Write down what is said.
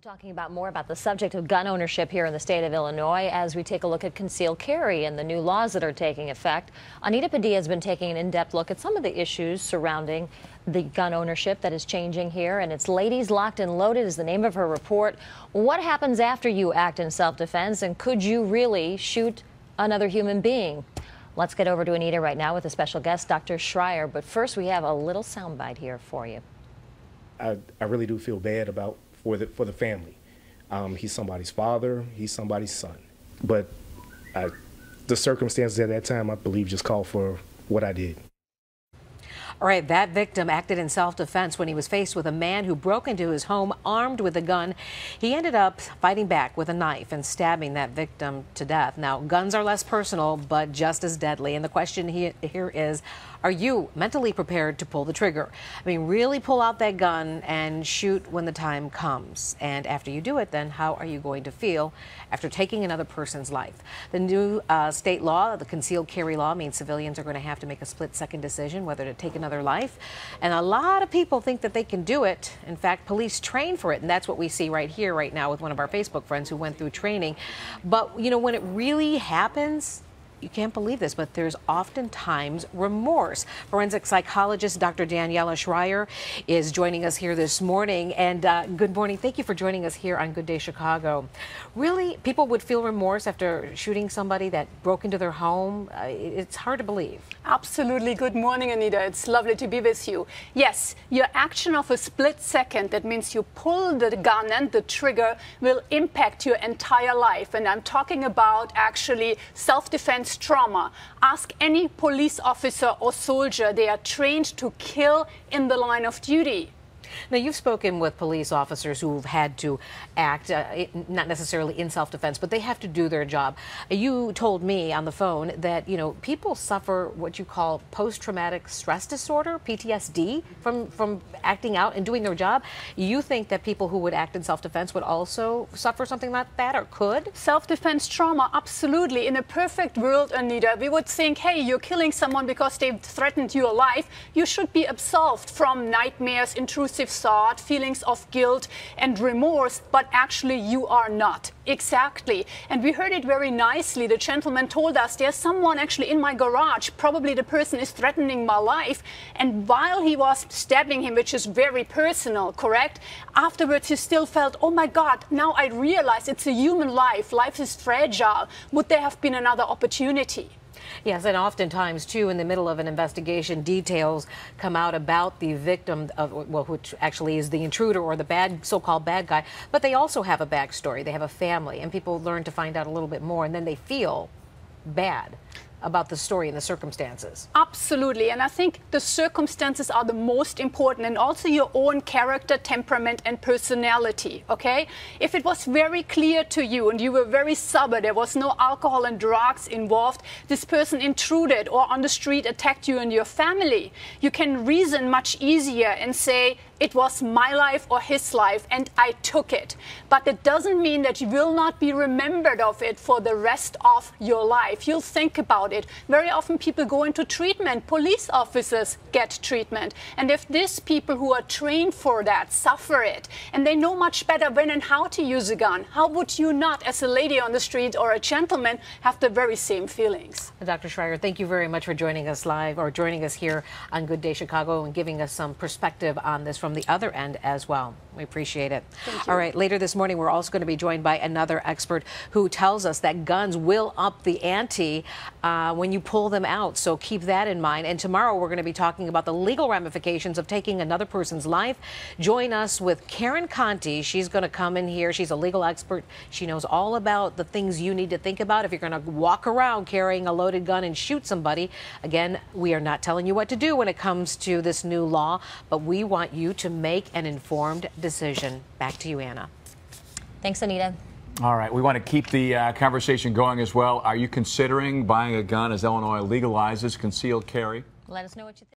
Talking about more about the subject of gun ownership here in the state of Illinois as we take a look at concealed carry and the new laws that are taking effect. Anita Padilla has been taking an in-depth look at some of the issues surrounding the gun ownership that is changing here, and it's Ladies Locked and Loaded is the name of her report. What happens after you act in self-defense, and could you really shoot another human being? Let's get over to Anita right now with a special guest, Dr. Schreier, but first we have a little soundbite here for you. I really do feel bad about for the family. He's somebody's father, he's somebody's son. But the circumstances at that time, I believe, just called for what I did. All right, that victim acted in self-defense when he was faced with a man who broke into his home armed with a gun. He ended up fighting back with a knife and stabbing that victim to death. Now, guns are less personal, but just as deadly. And the question here is, are you mentally prepared to pull the trigger? I mean, really pull out that gun and shoot when the time comes. And after you do it, then how are you going to feel after taking another person's life? The new state law, the concealed carry law, means civilians are going to have to make a split-second decision whether to take another life. And a lot of people think that they can do it. In fact, police train for it. And that's what we see right here, right now, with one of our Facebook friends who went through training. But, you know, when it really happens, you can't believe this, but there's oftentimes remorse. Forensic psychologist Dr. Daniela Schreier is joining us here this morning. And good morning. Thank you for joining us here on Good Day Chicago. Really, people would feel remorse after shooting somebody that broke into their home? It's hard to believe. Absolutely. Good morning, Anita. It's lovely to be with you. Yes, your action of a split second, that means you pull the gun and the trigger, will impact your entire life. And I'm talking about actually self-defense trauma. Ask any police officer or soldier. They are trained to kill in the line of duty. Now, you've spoken with police officers who've had to act, not necessarily in self-defense, but they have to do their job. You told me on the phone that, you know, people suffer what you call post-traumatic stress disorder, PTSD, from acting out and doing their job. You think that people who would act in self-defense would also suffer something like that, or could? Self-defense trauma, absolutely. In a perfect world, Anita, we would think, hey, you're killing someone because they've threatened your life. You should be absolved from nightmares, intrusive thought, feelings of guilt and remorse, but actually you are not. Exactly. And we heard it very nicely. The gentleman told us there's someone actually in my garage. Probably the person is threatening my life. And while he was stabbing him, which is very personal, correct? Afterwards, he still felt, oh my God, now I realize it's a human life. Life is fragile. Would there have been another opportunity? Yes, and oftentimes, too, in the middle of an investigation, details come out about the victim, well, which actually is the intruder or the so-called bad guy, but they also have a backstory. They have a family, and people learn to find out a little bit more, and then they feel bad about the story and the circumstances. Absolutely. And I think the circumstances are the most important, and also your own character, temperament and personality, okay? If it was very clear to you and you were very sober, there was no alcohol and drugs involved, this person intruded or on the street attacked you and your family, you can reason much easier and say, it was my life or his life, and I took it. But it doesn't mean that you will not be remembered of it for the rest of your life. You'll think about it. Very often people go into treatment. Police officers get treatment. And if these people who are trained for that suffer it, and they know much better when and how to use a gun, how would you not, as a lady on the street or a gentleman, have the very same feelings? Dr. Schreier, thank you very much for joining us live, or joining us here on Good Day Chicago, and giving us some perspective on this from the other end as well. We appreciate it. All right, later this morning, we're also going to be joined by another expert who tells us that guns will up the ante when you pull them out. So keep that in mind. And tomorrow, we're going to be talking about the legal ramifications of taking another person's life. Join us with Karen Conti. She's going to come in here. She's a legal expert. She knows all about the things you need to think about if you're going to walk around carrying a loaded gun and shoot somebody. Again, we are not telling you what to do when it comes to this new law, but we want you to make an informed decision. Back to you, Anna. Thanks, Anita. All right, we want to keep the conversation going as well. Are you considering buying a gun as Illinois legalizes concealed carry? Let us know what you think.